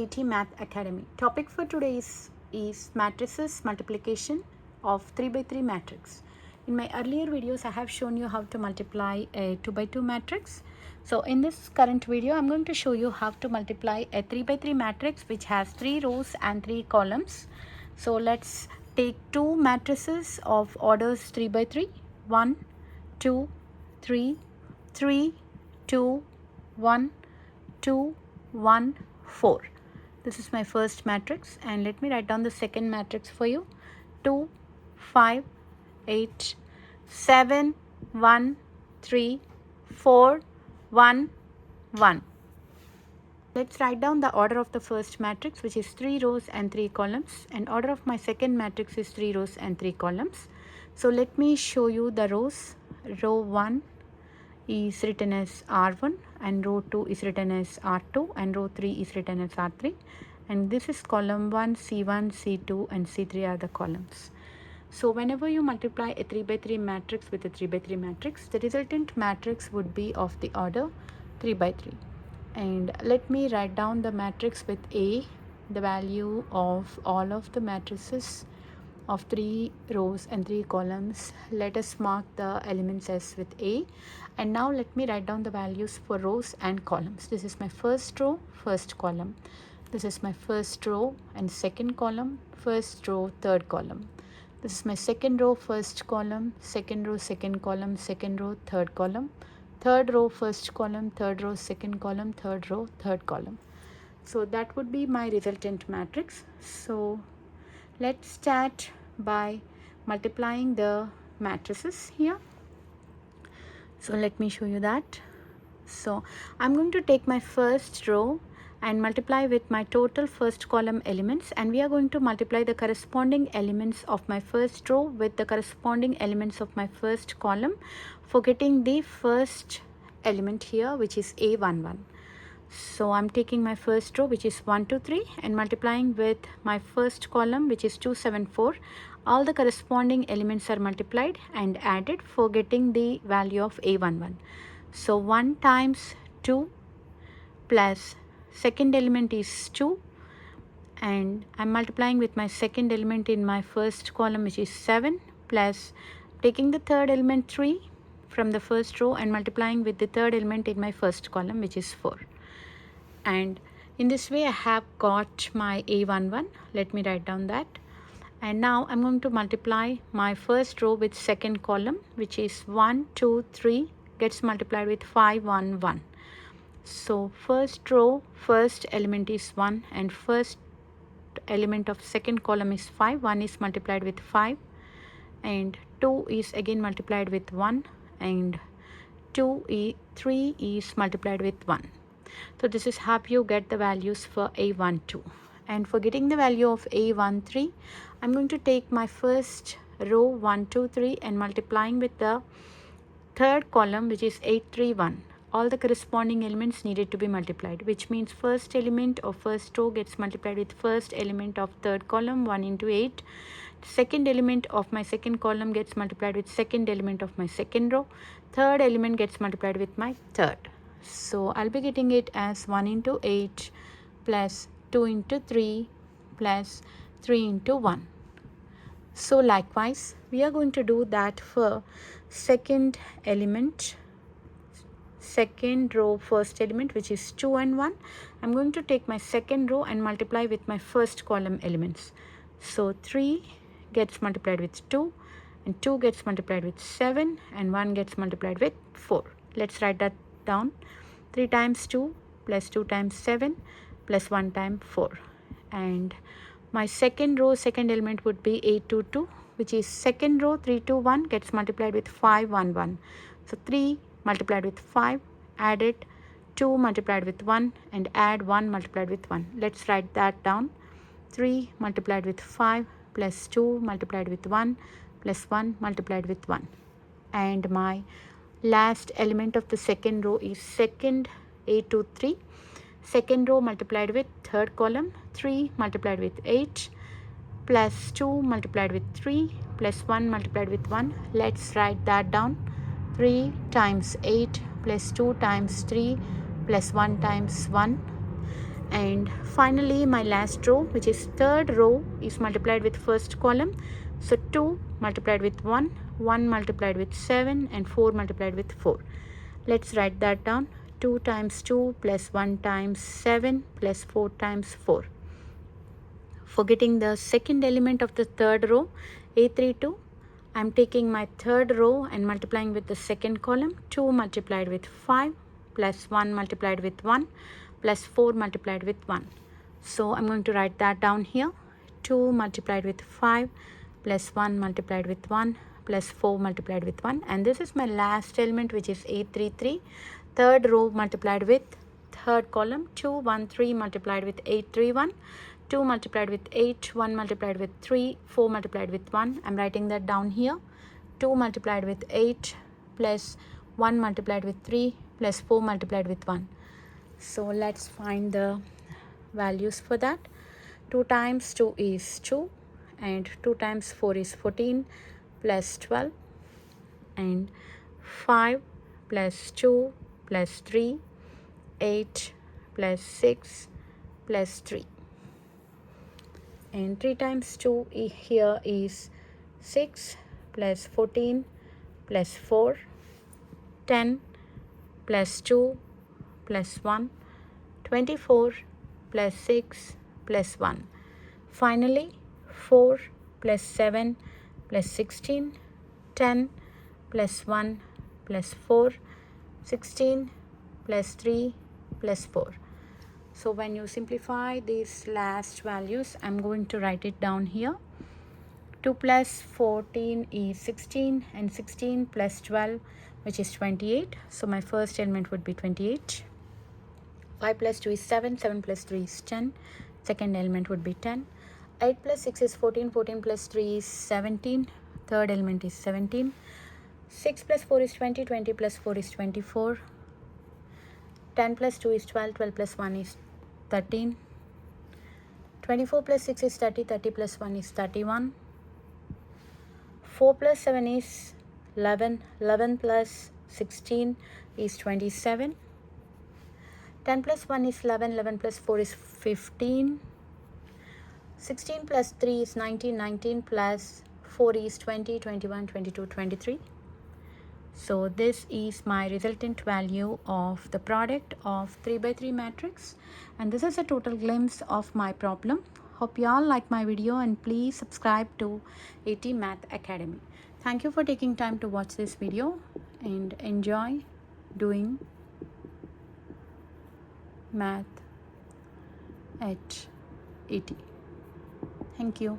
AT Math Academy. Topic for today is matrices multiplication of 3 by 3 matrix. In my earlier videos, I have shown you how to multiply a 2 by 2 matrix. So in this current video, I'm going to show you how to multiply a 3 by 3 matrix which has 3 rows and 3 columns. So let's take two matrices of orders 3 by 3. 1, 2, 3, 3, 2, 1, 2, 1, 4. This is my first matrix, and let me write down the second matrix for you. 2, 5, 8, 7, 1, 3, 4, 1, 1. Let's write down the order of the first matrix, which is 3 rows and 3 columns, and order of my second matrix is 3 rows and 3 columns. So let me show you the rows. Row 1 is written as R1, and row 2 is written as R2, and row 3 is written as R3, and this is column 1, C1, C2 and C3 are the columns. So whenever you multiply a 3 by 3 matrix with a 3 by 3 matrix, the resultant matrix would be of the order 3 by 3. And let me write down the matrix with A, the value of all of the matrices of 3 rows and 3 columns. Let us mark the elements as with A, and now let me write down the values for rows and columns. This is my first row, first column. This is my first row and second column, first row, third column. This is my second row, first column, second row, second column, second row, third column, third row, first column, third row, second column, third row, third column. So that would be my resultant matrix. So let's start by multiplying the matrices here. So let me show you that. So I'm going to take my first row and multiply with my total first column elements, and we are going to multiply the corresponding elements of my first row with the corresponding elements of my first column, forgetting the first element here, which is A11. So I'm taking my first row, which is 1, 2, 3, and multiplying with my first column, which is 2, 7, 4. All the corresponding elements are multiplied and added, forgetting the value of A11. So 1 times 2 plus second element is 2, and I'm multiplying with my second element in my first column, which is 7, plus taking the third element 3 from the first row and multiplying with the third element in my first column, which is 4. And in this way I have got my A11. Let me write down that. And now I'm going to multiply my first row with second column, which is 1, 2, 3 gets multiplied with 5, 1, 1. So first row, first element is 1, and first element of second column is 5. 1 is multiplied with 5, and 2 is again multiplied with 1, and 3 is multiplied with 1. So this is how you get the values for A12. And for getting the value of A13, I'm going to take my first row 1, 2, 3 and multiplying with the third column, which is 8, 3, 1. All the corresponding elements needed to be multiplied, which means first element of first row gets multiplied with first element of third column, 1 into 8. Second element of my second column gets multiplied with second element of my second row. Third element gets multiplied with my third. So I'll be getting it as 1 into 8 plus 2 into 3 plus 3 into 1. So likewise, we are going to do that for second element, second row, first element, which is 2 and 1. I'm going to take my second row and multiply with my first column elements. So 3 gets multiplied with 2, and 2 gets multiplied with 7, and 1 gets multiplied with 4. Let's write that down. 3 times 2 plus 2 times 7 plus 1 times 4. And my second row, second element would be 8, 2, 2, which is second row 3, 2, 1 gets multiplied with 5, 1, 1. So 3 multiplied with 5, added 2 multiplied with 1, and add 1 multiplied with 1. Let's write that down. 3 multiplied with 5 plus 2 multiplied with 1 plus 1 multiplied with 1. And my last element of the second row is second A23. Second row multiplied with third column, 3 multiplied with 8 plus 2 multiplied with 3 plus 1 multiplied with 1. Let's write that down. 3 times 8 plus 2 times 3 plus 1 times 1. And finally my last row, which is third row, is multiplied with first column. So 2 multiplied with 1, 1 multiplied with 7, and 4 multiplied with 4. Let's write that down. 2 times 2 plus 1 times 7 plus 4 times 4. Forgetting the second element of the third row, A32, I'm taking my third row and multiplying with the second column. 2 multiplied with 5 plus 1 multiplied with 1 plus 4 multiplied with 1. So I'm going to write that down here. 2 multiplied with 5 plus 1 multiplied with 1 plus 4 multiplied with 1. And this is my last element, which is 833. Third row multiplied with third column. 213 multiplied with 831. 2 multiplied with 8, 1 multiplied with 3, 4 multiplied with 1. I'm writing that down here. 2 multiplied with 8 plus 1 multiplied with 3 plus 4 multiplied with 1. So let's find the values for that. 2 times 2 is 2, and 2 times 4 is 14 plus 12, and 5 plus 2 plus 3, 8 plus 6 plus 3. And 3 times 2 here is 6 plus 14 plus 4, 10 plus 2 plus 1, 24 plus 6 plus 1. Finally, 4 plus 7 plus 16, 10 plus 1 plus 4, 16 plus 3 plus 4. So when you simplify these last values, I'm going to write it down here. 2 plus 14 is 16, and 16 plus 12, which is 28. So my first element would be 28. 5 plus 2 is 7, 7 plus 3 is 10. Second element would be 10. 8 plus 6 is 14, 14 plus 3 is 17. Third element is 17. 6 plus 4 is 20, 20 plus 4 is 24. 10 plus 2 is 12, 12 plus 1 is 13. 24 plus 6 is 30, 30 plus 1 is 31. 4 plus 7 is 11, 11 plus 16 is 27. 10 plus 1 is 11, 11 plus 4 is 15. 16 plus 3 is 19, 19 plus 4 is 20, 21, 22, 23. So this is my resultant value of the product of 3 by 3 matrix, and this is a total glimpse of my problem. Hope you all like my video, and please subscribe to AT Math Academy. Thank you for taking time to watch this video, and enjoy doing math at AT. Thank you.